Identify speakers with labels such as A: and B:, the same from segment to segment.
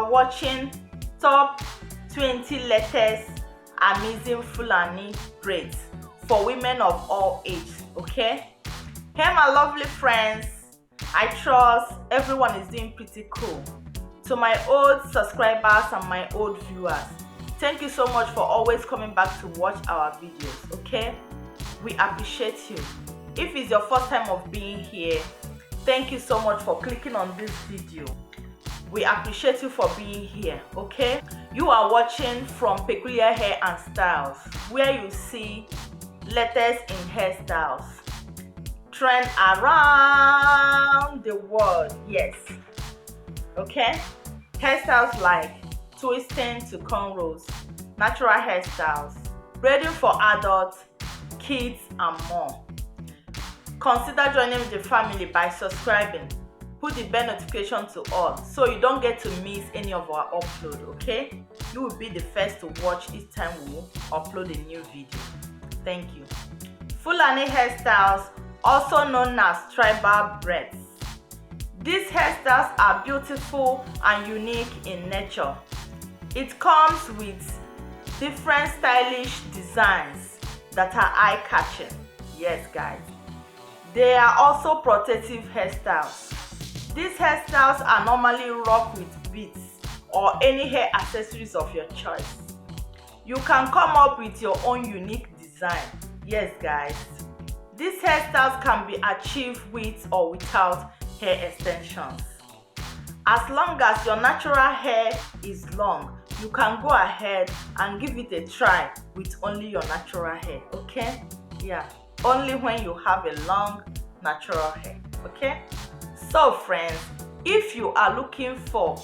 A: are watching top 20 latest amazing Fulani braids for women of all ages, okay? Hey my lovely friends, I trust everyone is doing pretty cool. To my old subscribers and my old viewers, thank you so much for always coming back to watch our videos, okay? We appreciate you. If it's your first time of being here, thank you so much for clicking on this video. We appreciate you for being here, okay? You are watching from Peculiar Hair and Styles, where you see latest in hairstyles trend around the world. Yes, okay? Hairstyles like twisting to cornrows, natural hairstyles, braiding for adults, kids and more. Consider joining the family by subscribing. Put the bell notification to all so you don't get to miss any of our upload, okay? You will be the first to watch each time we upload a new video. Thank you. Fulani Hairstyles, also known as tribal braids. These hairstyles are beautiful and unique in nature. It comes with different stylish designs that are eye-catching. Yes guys. They are also protective hairstyles. These hairstyles are normally rocked with beads or any hair accessories of your choice. You can come up with your own unique design. Yes guys. These hairstyles can be achieved with or without hair extensions. As long as your natural hair is long, you can go ahead and give it a try with only your natural hair, okay? Yeah, only when you have a long natural hair, okay? So friends, if you are looking for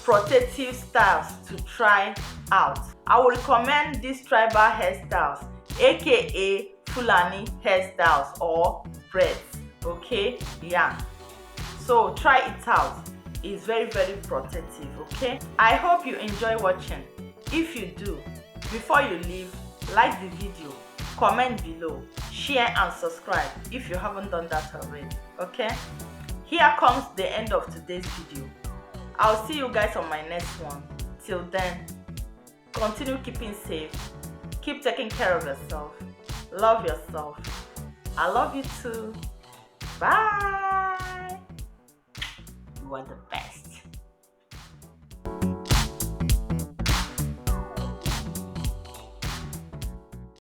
A: protective styles to try out, I will recommend these tribal hairstyles, aka Fulani hairstyles or braids, okay? Yeah, so try it out. It's very protective, okay? I hope you enjoy watching. If you do, before you leave, like the video, comment below, share and subscribe if you haven't done that already, okay? Here comes the end of today's video. I'll see you guys on my next one. Till then, continue keeping safe, keep taking care of yourself, love yourself. I love you too. Bye. You are the best.